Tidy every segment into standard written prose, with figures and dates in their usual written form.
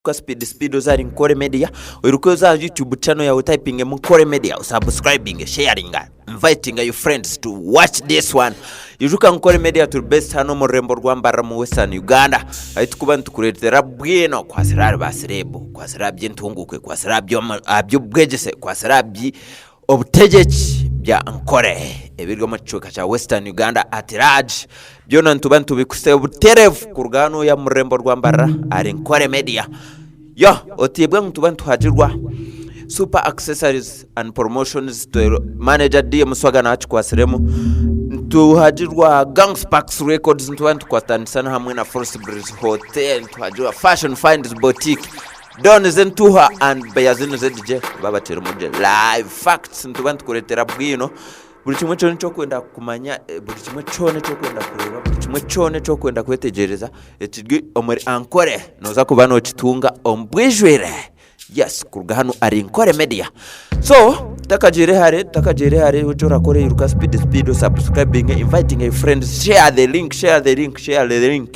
kwa speed uzari Nkore Media uruko za YouTube channel ya typing Nkore Media subscribing sharing inviting your friends to watch this one. Yujuka Nkore Media to best hano mu rembo rwambara mu Western Uganda ahitukuba ntukuretera bwino kwa sirari basirebo kwa sirabye ntungukwe kwa sirabyo abyo bwegese kwa sirabyi obutegechi bya Nkore ebirgo mu chuka cha Western Uganda atiraj byona ntubantu bikuse obuterevu kurugano ya mu rembo rwambara ari Nkore Media yo otibwe ntubantu hajirwa super accessories and promotions to manager DM swaga na kwa seremu tuhajirwa Gangsparks Records ntubantu kwa tanisana hamwe na Forest Bridge Hotel tuhajirwa Fashion Finds Boutique Don zentuha and bayazino ZJ baba terumuje live facts ntubantu kuretera bwino buri kimwe cyo kwenda kumanya buri kimwe cyone cyo kwenda kureba buri kimwe cyone cyo kwenda kwetegereza etigi omuri Nkore noza kubano kitunga ombwijwere yes kurga hano ari Nkore Media so takajere hare ujora kore iruka speed subscribing inviting your friends share the link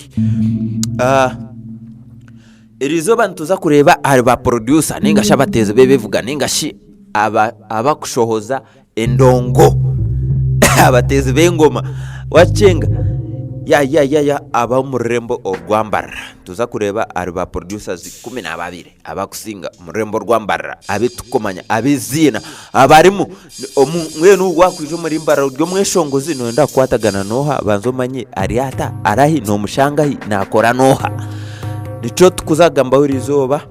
irizoba ntuza kureba ari ba producer ninga shabateze bebevuga ninga shi abakushohoza endongo abateze bengoma wacenga ya aba murembo orwambara tuza kureba ari ba producers 12 abakusinga murembo rwambara abitukomanya abizina abarimu mwenu wakwije muri mbara ryo mweshongozi no nda kwatagana noha banzomanye ariata arahi no mushangahi nakora noha nico tukuzagamba urizoba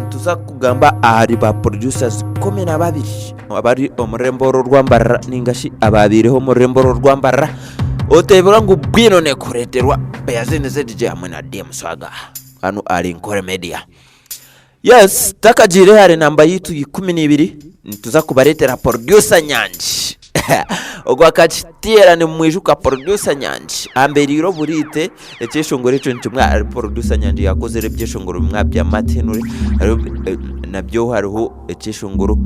tuza kugamba ari ba producers 12 abari omurembo rwambara ningashi ababireho murembo rwambara otebura ngo bwino ne kureterwa bayazene ZJ hamwe na DM swaga hano ari Nkore Media yes takajire hare namba yitu 12 ntuza kubaretera producer Nyanji ogwa kachitera ni mwijuka producer Nyanji amberiro burite ekeshongore cyo ntumwa ari producer Nyanji yakozere byeshongoro mwabya matenure nabyo hariho ekeshongoro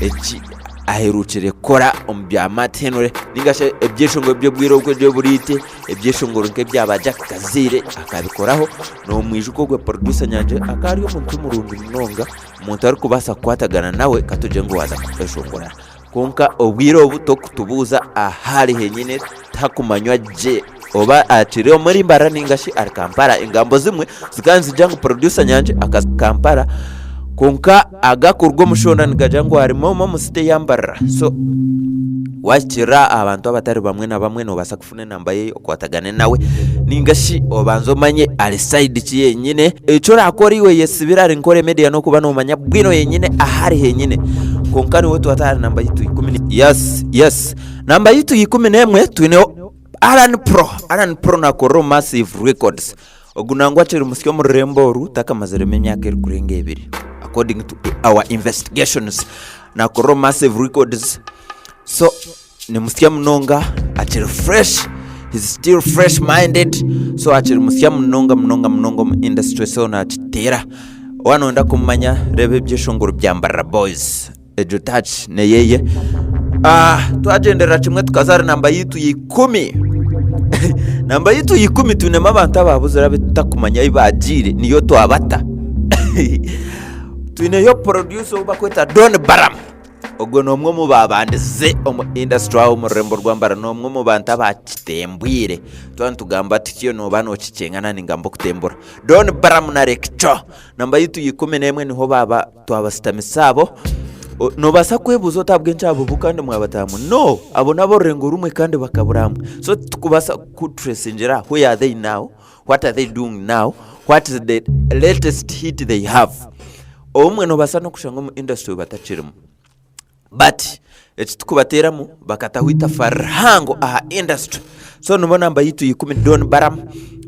eki aherukire kora ombya matenure ningashe ebyeshongoro byo bwiro bwo byo burite ebyeshongoro nke byabaja kazire akabikoraho no mwijuko gwe producer Nyanji akariyo muntu murundi mnonga muntu ari kubasa kwatagana nawe katuje ngo waza kufeshongora konka obwiro buto kutubuza ahari henyine takumanywa je oba atiriyo muri mbara ningashi arikampara ingambo zimwe zikanzi jangu producer Nyanji akakampara konka agakurwo mushonda ngajango harimo mu site yambara so wachira abantu abatari bamwe na bamwe no basa kufune nambaye okwatagane nawe ningashi obanzomanye ali side kiyenyine eco rakoriwe yesibira ari Nkore Media no kuba no manya bwino yenyine ahari henyine konkani wetu atari namba yitu 10 yes namba yitu 11 twine Alan Pro na Koro Massive Records ogunangwa chiri musyo mu remboru takamazere myaka iri kurenge 2 according to our investigations na Koro Massive Records so ni musya mnonga achiri fresh, he's still fresh minded so achiri musya mnonga mu industry so na atera wanonda kumanya rebe byeshongoro byambara boys ejo touch ne yeye twagendera kimwe tukazara namba yitu 10 namba yitu 10 tunema abantu ababuzira bitakumanya ibagire niyo twabata twine yo producer ubakweta Don Baram ogwo no mwe mu babandize omu industry aho mu rembo rwambara no mwe mu bantu abakitembwire twantugamba tikiyo no bano kicengana ningambo kutembura Don Baram na Rekcho namba yitu 11 niho baba twabasitamisabo no basa kwebuzo tabwe ncabo bukande mwabatamu no abo nabo rengo rumwe kandi bakaburamu so tukubasa ku tracingira who are they now, what are they doing now, what is the latest hit they have omwe no basa no kushanga mu industry batachirimo but tukubatelamo bakatahwita farhango aha industry so no namba yitu 10 Don Baram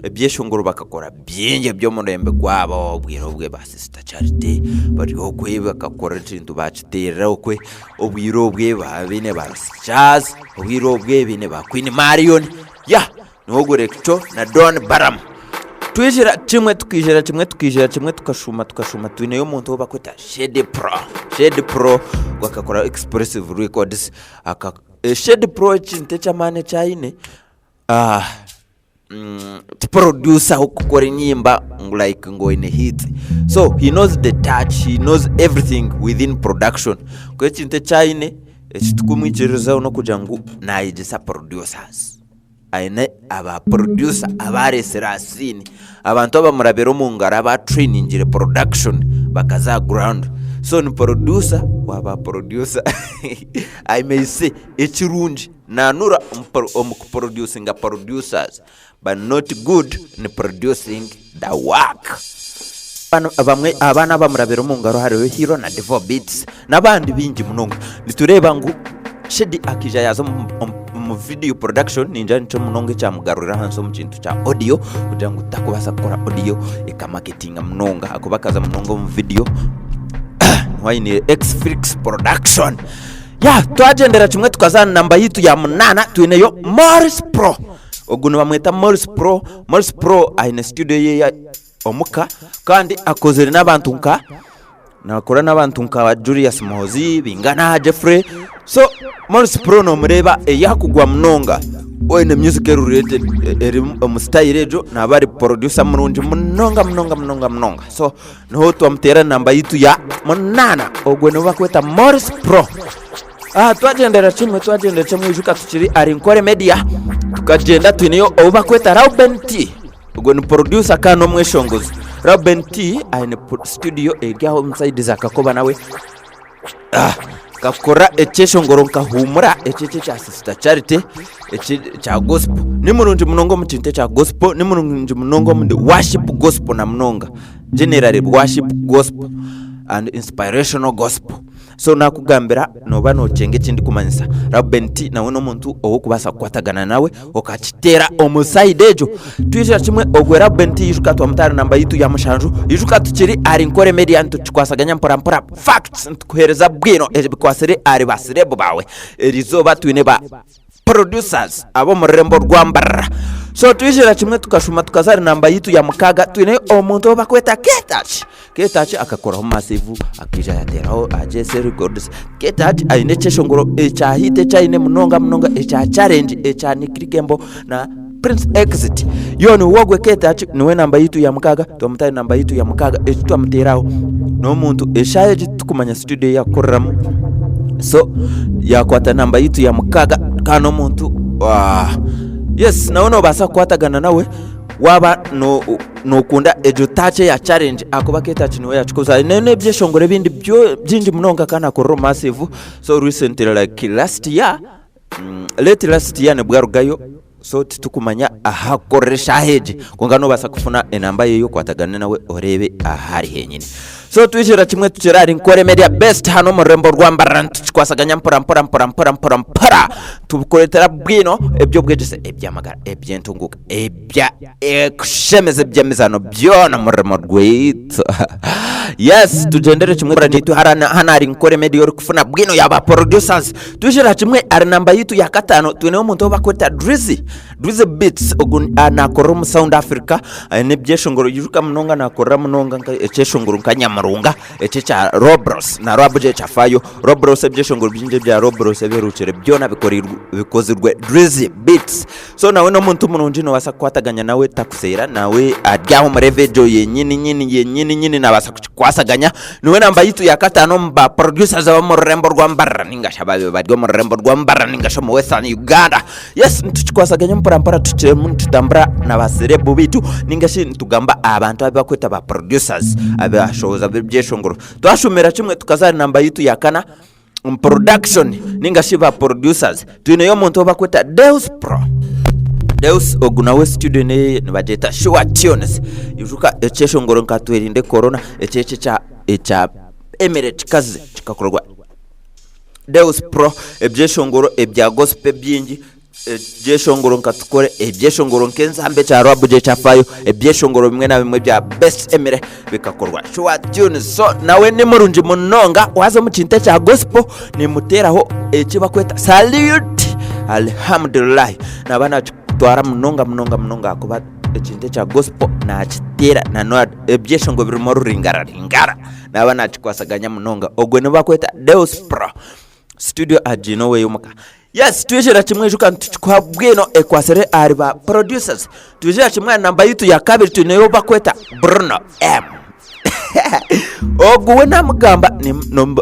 ebyeshongoro bakakora byenge byo murembe gwabo bwiro bwe ba Sister Charity bari okwe bakakora ikintu bacitera okwe obwiro bwe babine ba Jazz obwiro bwe bine ba Queen Marion ya no Rekcho na Don Baram twijira kimwe tukijira tukashuma twine yo muntu bakwita Shade Pro bakakora expressive records aka Shade Pro chinte chamane chaine producer ukukora inyimba like ngo in a hit. So he knows the touch, he knows everything within production. Kwa chinte chaine tukumwijerezaho no kugira ngo nayigisa producers aine aba producer abareserasini abantu abamurabero mu ngara ba trainingire production bakaza ground. So ni producer waba producer I may say ekirungi nanura producing producers but not good in producing the work. Bamwe abana bamurabero mu ngaro hariho hero na Devo Beats nabandi bingi munonga nitureba ngo Shedi akija yazo mu video production ninja nco munonga cyamugarurira hanso mu kintu cya audio kugira ngo utakubasa gukora audio ikamarketinga munonga akubakaza munonga mu video wine X-Flix production. Twagendera kimwe tukazana namba yitu ya munana tuineyo Morris Pro. Oguno bamweta Morris Pro. Morris Pro aine studio ye ya omuka kandi akozere n'abantu nka nakora n'abantu nka wa Julius Mozi bingana Jeffrey. So Morris Pro no mureba yakugwa munonga oine music related eri mu style ejo nabari producer murunji munonga. So no twamtera namba yitu ya munana ogwe no bakweta Morris Pro. Twagendera kimwe ijuka tukiri ari Nkore Media tukagenda tuneyo obakweta Ruben T. Ogwe ni producer kano mweshongozi. Ruben T aine studio egyaho inside zakakoba nawe kakora ekeshongoro nkahumura echeche cha Sister Charity cha gospel ni murunji munongo mu kinte cha gospel ni murunji munongo mu worship gospel na munonga generally worship gospel and inspirational gospel. So nakugambira noba no chenge kindi kumanyisa Ruben T nawe no muntu okubasa kwatagana nawe okachitera omuside ejo twisha kimwe ogwe Ruben T yishuka twamutara namba yitu ya mushanju yishuka tukiri ari Nkore Media tukwasaganya mpora facts ntukuhereza bwino ebikwasire ari basirebo bawe erizoba twine ba producers abo murembo rwambara. So twishyira kimwe tukashuma tukazari namba yitu ya mukaga twine omuntu bakweta Ketach akakora massive akija yateraho agese records. Ketach aine cheshongoro echa hite chaine munonga echa challenge echa nikrikembo na Prince Exit yoni wogwe Ketach niwe namba yitu ya mukaga twamutari namba yitu ya mukaga echitu amuteraho no muntu eshaje tukumanya studio ya koramu. So yakwata namba yitu ya mukaga kano muntu yes naona basa kwatagana nawe waba no kunda ejo tache ya challenge akoba Ketach niwe yachukoza nene byeshongore bindi byo byinji munonga kana ko massive. So recently like last year ne bwarugayo so tukumanya ahakoresha heje kongano basa kufuna enamba yeyo kwatagana nawe orebe ahari henyine. So twishyira kimwe tukirari Nkore Media best hano mu rembo rwambara tukwasaganya mpora tubukoretera bwino ebyo bwegese ebyamagara ebyentunguka ebya kushemeze byamizano byona mu rembo rwito. Yes tugendere kimwe brandi hanari Nkore Media uri kufuna bwino yaba producers twishyira kimwe ari namba yitu ya katano twene umuntu bakweta Drizzy Beats anakora mu South Africa ne byeshongoro yiruka munonga nakora munonga echeshongoro kanyamarunga echecha Robros na Rabuje chafayo Robros byeshongoro byinje bya Robros berukire byona bikozirwe Drizzy Beats. So nawe no muntu mununji no wasa kwataganya nawe takusera nawe adyaho murevejo yenyini nabasa kwasaganya niwe namba yitu ya katano mba producers aba mu rembo rwambara ningashababe badyo mu rembo rwambara ningasho mu Western Uganda. Yes ntuchikwasaganya mpora tutambra na baserebu bitu ningashi ntugamba abantu abakweta ba producers abashoza byeshongoro twashumera kimwe tukazari namba yitu ya kana production ningashi ba producers tuneyo muntu bakweta Deus ogunawe studio ne bajeta Sure Tunes yujuka echeshongoro nkatwerinde corona echeche cha Emirate kazi chikakorwa Deus Pro ebyeshongoro ebya gospel byingi ebyeshongoro nkatukore ebyeshongoro nkenzambe cha Rabuje chafayo ebyeshongoro bimwe na bimwe bya best emire bikakorwa Sure Tunes. So nawe ni murunji munonga waza mu kinte cha gospel ni muteraho ekibakweta salute alhamdulillah nabana twara munonga akuba ekinte cha gospel na kitera na no ebyeshongoro birimo ruringara nabana chikwasaganya munonga ogwe ne bakweta Deus Pro studio ajino we yomuka. Yes, tujera kimwe juka kwa bwino ekwasere ari ba producers. Tujera kimwe namba yitu ya kabiri tuneyo bakweta Bruno M. Oguwe namugamba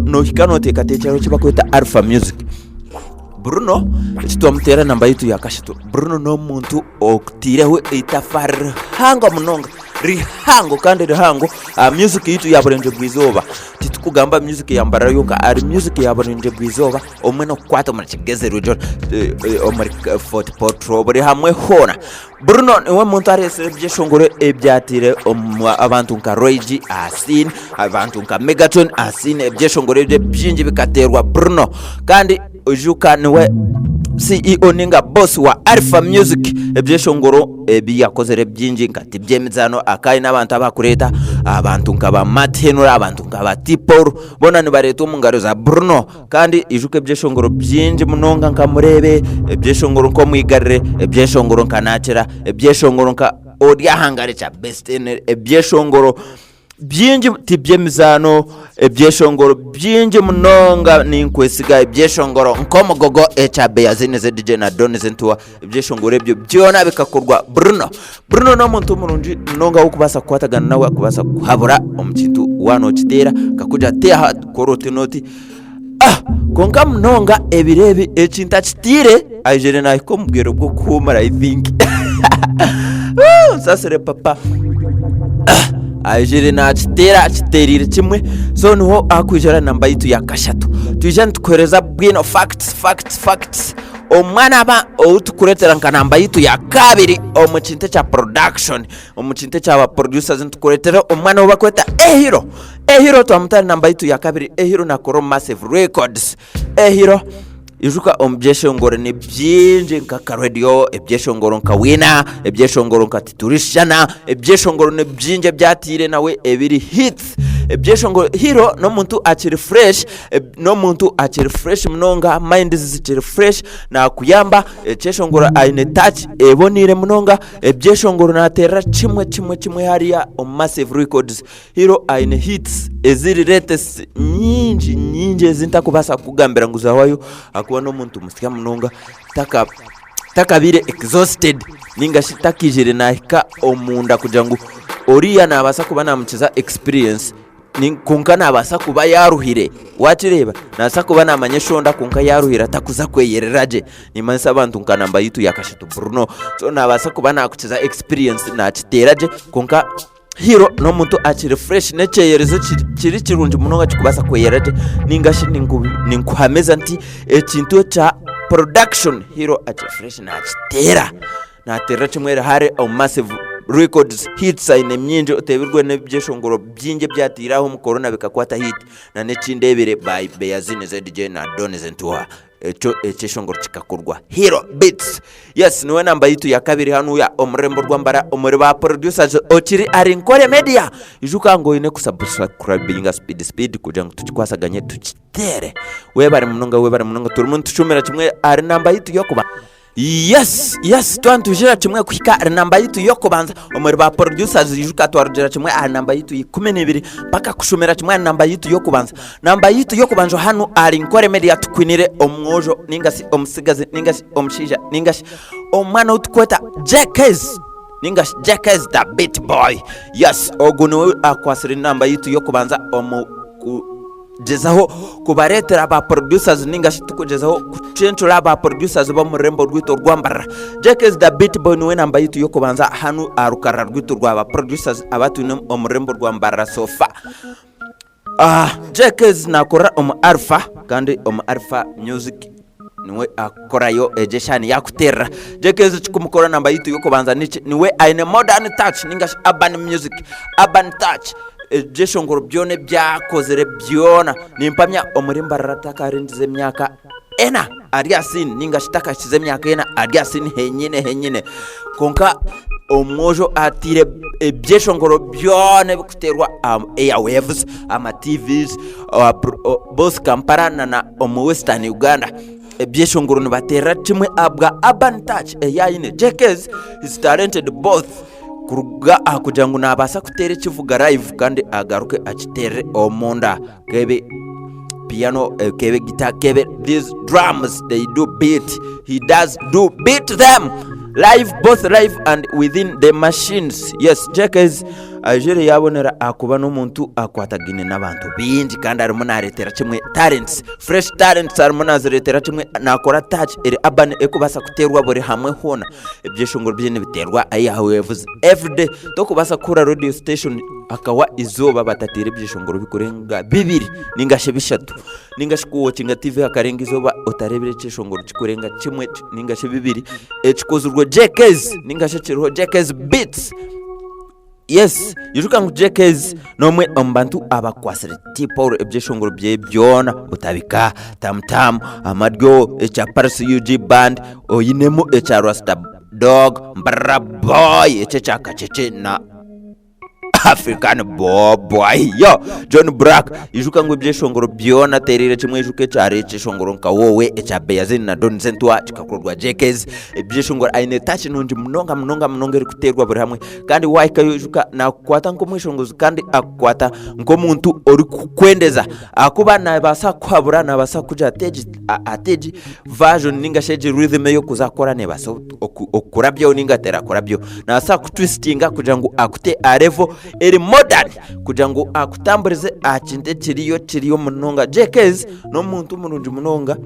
no hikano tekatechero kibakweta Alpha Music. Bruno chitomutera namba yitu ya kashatu. Bruno no muntu okutireho itafari hango munonga. Rihango kandi rihango music yitu yaburenje bwizoba titukugamba music yambara yonka ari music yaburenje bwizoba omweno kwata mu kigeze rujo omari 40 potro bari hamwe hona. Bruno niwe muntu arese byeshongore ebyatire abantu nka Roigi asin abantu nka Megaton asin ebyeshongore byinji bikaterwa Bruno kandi ujuka niwe CEO ninga boss wa Alpha Music ebyeshongoro ebiyakozere byinji ngati byemizano akayi n'abantu abakureta abantu nkaba Mathenura abantu nkaba Tipor bona ni bareto mu ngaro za Bruno kandi ijuke ebyeshongoro byinji munonga nkamurebe ebyeshongoro nko mwigarre ebyeshongoro nkanachera ebyeshongoro nka odia hangare cha best ebyeshongoro byinji tibyemizano ebyeshongoro byinji munonga ninkwesiga ebyeshongoro nkomogogo echabe yazineze DJ na Doneze ntuwa ebyeshongoro ebyo byona bikakorwa Bruno no muntu mulunji nonga ukubasa kwatagana nawe akubasa kuhabura omukintu wano kitera kakuja teha korote noti konka munonga ebirebi ekinta kitire ajere na ikomubwero bwo kumara I think sasere papa ajere na chiterire kimwe so niho akwijara namba yitu ya kashatu tujana tukoreza bwino facts omwana aba outukuretera nka namba yitu ya kabiri omucinte cha production omucinte cha ba producers ntukuretera omwana obakweta ehiro twamutana namba yitu ya kabiri ehiro na Nkore Massive Records ehiro ijuka omubyeshongoro ni byinje nka radio ebyeshongoro nka Wina ebyeshongoro nka Titurishana ebyeshongoro ne byinje byatire nawe ebiri hits ebyeshongoro hero no muntu akiri fresh munonga mind zikiri fresh na kuyamba ebyeshongoro aine touch ebonire munonga ebyeshongoro natera kimwe hariya Massive Records hero aine hits eziri latest nyinji ezintakubasa kugambira nguzawayo akuwa no muntu musika munonga takabire exhausted ninga shitakijire nahika omunda kujangu oriya nabasa kuba namukiza experience kunka nabasa kuba yaruhire watireba nasa kuba namanyeshonda kunka yaruhira takuza kweyereraje nimanisa abantu nkanamba yitu yakashatu Bruno so nabasa kuba nakukiza experience na kiteraje kunka hero no muntu akiri fresh necyeyerezo kiri kirunje munonga kikubasa kweyeraje ningashi ninkuhameza nti ekintu cha production hero akiri fresh na kitera na terra kimwe hare Massive Records hits ine myinje utebirwe nebyeshongoro byinge byatiraho mu corona bikakwata hit na necindebere by Beyazineze DJ na Doneze ntuwa echeshongoro chikakurwa hero beats. Yes, niwe namba yitu ya kabiri hanu ya omurembo rwambara omureba producers okiri ari Nkore Media ijuka ngo ine kusubscribinga speed kugira ngo tukikwasaganye tukitere webare munonga turi muntu tucumira kimwe ari namba yitu yokuba. Yes, twantujira kimwe kuhika ari namba yitu yokubanza omureba producers ijuka twarujira kimwe ari namba yitu 12 paka kushumira kimwe ari namba yitu yokubanza hanu ari Nkore Media tukwinire omwojo ningasi omusigazi ningasi omshija ningasi omwana utukweta Jackass the beat boy. Yes, ogunu akwasiri namba yitu yokubanza jezaho kubaretera ba producers ningashi tukujezaho kucenchura ba producers bo murembo rwito rwambara Jackass the beat boy niwe namba yitu yokubanza hanu arukara rwito rwa ba producers abatu no murembo rwambara sofa Jackass nakora Alpha kandi Alpha Music niwe akorayo ejeshani yakutera Jackass chikumukora namba yitu yokubanza niwe aine modern touch ningashi urban touch ejeshongoro byone byakozere byona nimpamya omurimba ratakarindize myaka ena ariasin ninga shitaka chize myaka ena ariasin henyine konka omwojo atire ebyeshongoro byone bikuterwa airwaves ama TVs both Kampala na Western Uganda ebyeshongoro nibatera kimwe abwa urban touch eyayine Jackass is talented both kuruga akujangu nabasa kutere kivuga live kandi agaruke akitere omonda kebe piano, kebe guitar, kebe these drums, they do beat. He does do beat them live, both live and within the machines. Yes, Jekes ajere yabonera akuba n'umuntu akwatagine n'abantu bindi kandi arimo naretera kimwe talents, fresh talents arimo naziretera kimwe nakora touch eri abane ekubasa kuterwa buri hamwe hona ibyeshongoro byene biterwa ayaho yavuze everyday to kubasa kura radio station akawa izoba batatira ibyeshongoro bikurenga bibiri ningashe bishatu ningashe kuwatchinga TV akarenga izoba utarebere cyeshongoro kikurenga kimwe ningashe bibiri echikozurwa Jekes ningashe chiro Jekes beats. Yes, yujuka ngu Jekes nomwe ombantu abakwasire tipo ebyeshongoro bye byona utabika tamtam amadyo echa Parsi UG band oyinemo echa Rasta Dog Mbara Boy echa chakacheche na African boy yo John Brack ijuka ngo byeshongoro byona terire kimwe ijuke cyare cyeshongoro nka wowe echa Beyazini na Don Zentwa chikakorwa Jekes byeshongoro aine touch nunji mnonga eri kuterwa buri hamwe kandi waika yujuka na kwata nko mwishongozo kandi akwata nko muntu ori kukwendeza akuba na basa kwabura na basa kuja ateji version ninga sheje rhythm yo kuzakora ne basa okurabyo ninga tera korabyo na basa kutwistinga kugira ngo akute arevo eri modern kugira ngo akutamburize akinde kiriyo munonga Jekes no muntu mununji munonga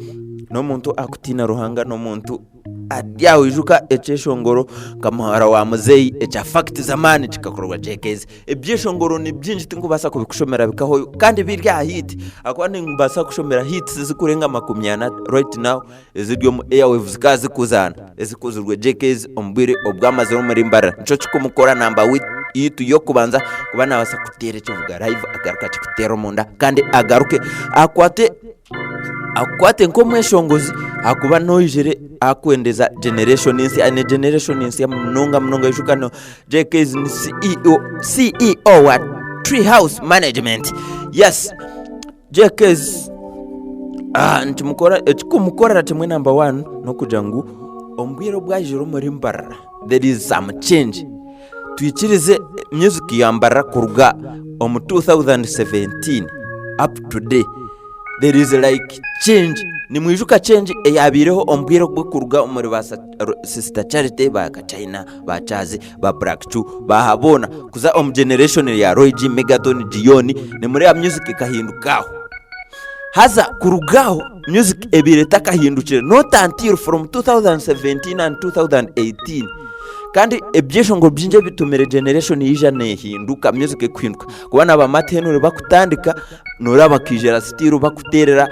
no muntu akutina ruhanga no muntu adya wijuka echeshongoro kamahara wa muzeyi echa fact zamani chikakorwa Jekes ebyeshongoro ni byinji tingubasa kubikushomera bikaho kandi birya hit akwani ngubasa kushomera hits zikurenga 80 right now eziryo mu airwaves kazi kuzana ezikuzurwe Jekes ombwire obwamaze muri mbara nco chikumukora number with yitu yo kubanza kubana basa kutere kivuga live agaruka chikutero munda kandi agaruke akwate nko mweshongozi akuba noijere akwendeza generation insi ya mnonga yishukano Jekes ni CEO wa Treehouse Management. Yes, Jekes nchimukora timwe number 1 no kujangu ombwiro bwajiro muri mbara there is some change twikirize music yambara kuruga 2017 up to today there is like change ni mwijuka change yabireho ombwiro bwo kuruga umuri basa Sister Charity ba China ba Chazi ba Black ba habona kuza generation ya Roy G Megaton Dioni ni muri ya music kahindukaho haza kurugaho music ebire takahindukire not until from 2017 and 2018 kandi ebyeshongoro byinje bitumere generation yijane hinduka music kwinduka kubana abamathenure bakutandika nora bakijera style bakuterera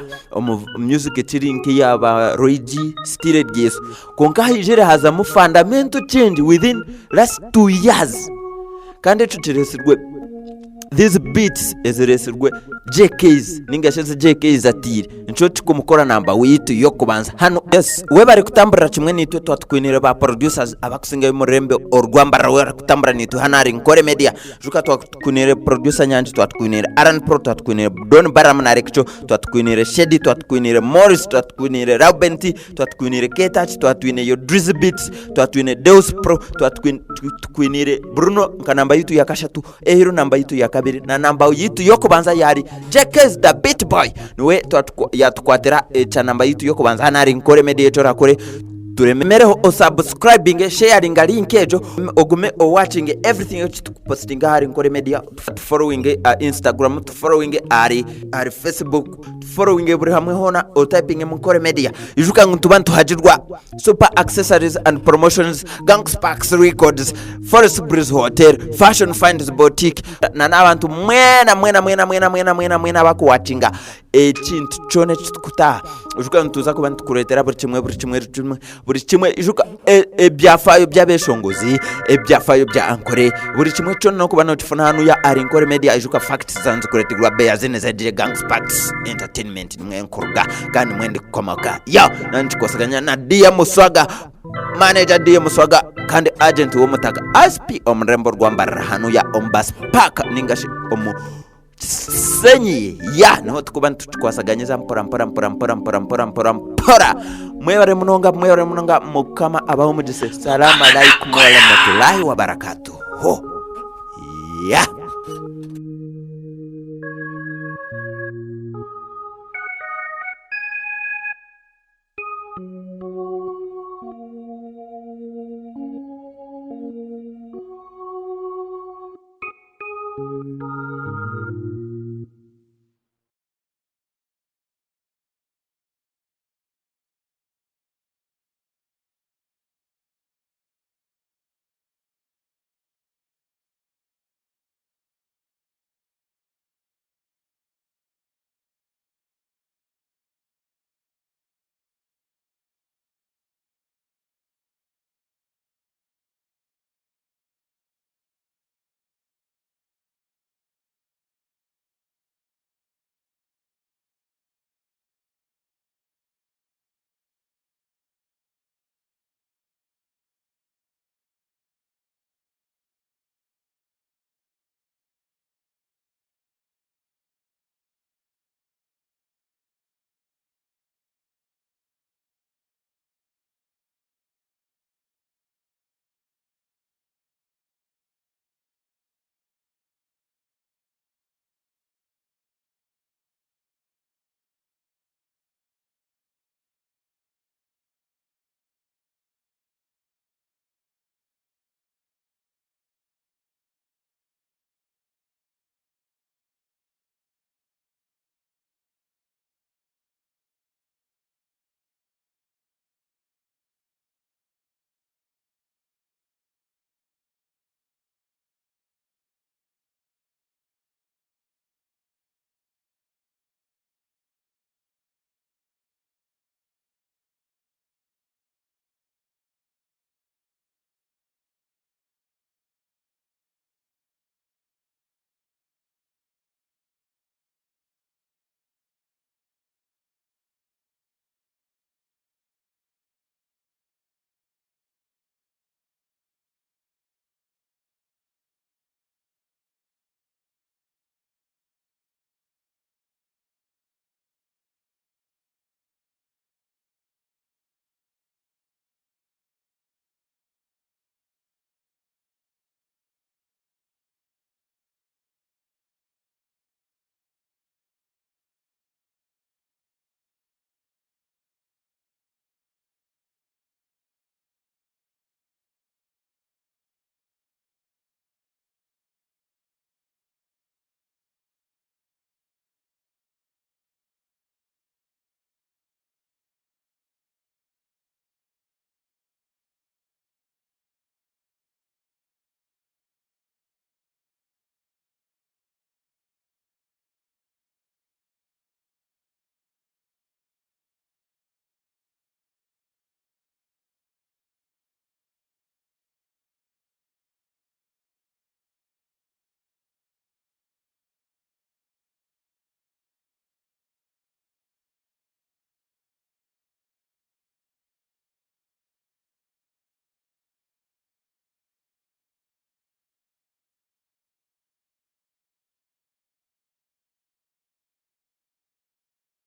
music tirinki yaba Roy G style geso konka hijere haza mu fundamental change within last 2 years kandi tuteresirwe these beats ezeresirwe Jekes ningasheze Jekes atire nco tukumukora number witu yo kubanza hano. Yes, we bari kutambura kimwe nitwe twatwinira ba producers abakusinga y'umurembe orwambara we kutambura nitwe hanari Nkore Media juka twatwinira producer nyanje twatwinira Aran Pro twatwinira Don Baram na Rekcho twatwinira Shedi twatwinira Morris twatwinira Raubenti twatwinira Ketach twatwinira yo Drizzy Beats twatwinira Deus Pro twatwinira Bruno kanamba yitu yakashatu ehiro namba yitu yakabiri na namba yitu yo kubanza yari Jekes the beat boy niwe yatukwatira cha namba yitu yo kubanza hanari Nkore Media torakore turemereho subscribing sharing link ejo ogume watching everything yo posting hari Nkore Media following Instagram following ari Facebook following buri hamwe hona typing Nkore Media ijuka ntubantu hajirwa super accessories and promotions Gangsparks Records Forest Breeze Hotel Fashion Finds Boutique na nabantu mwena bakuwatchinga ekintu chone kitukuta ijuka ntuza kubantu kuretera buri kimwe ijuka ebyafayo byabeshongozi ebyafayo bya Nkore buri kimwe chone no kubana tifuna hanu ya ari Nkore Media ijuka facts zanzu kuretirwa Beyazini za Gangsparks Entertainment nimwe nkurga kandi mwende komaka yo nanchikosaganya na Dia Muswaga manager Dia Muswaga kandi agent wo mutaka SP omrembo rwambara hanu ya Ombas Park ningashi senyi ya no tukubantu tukwasaganyeza mpora mwebare munonga mukama abaho mujise salamu alaikum wa rahmatullahi wa barakatuh ya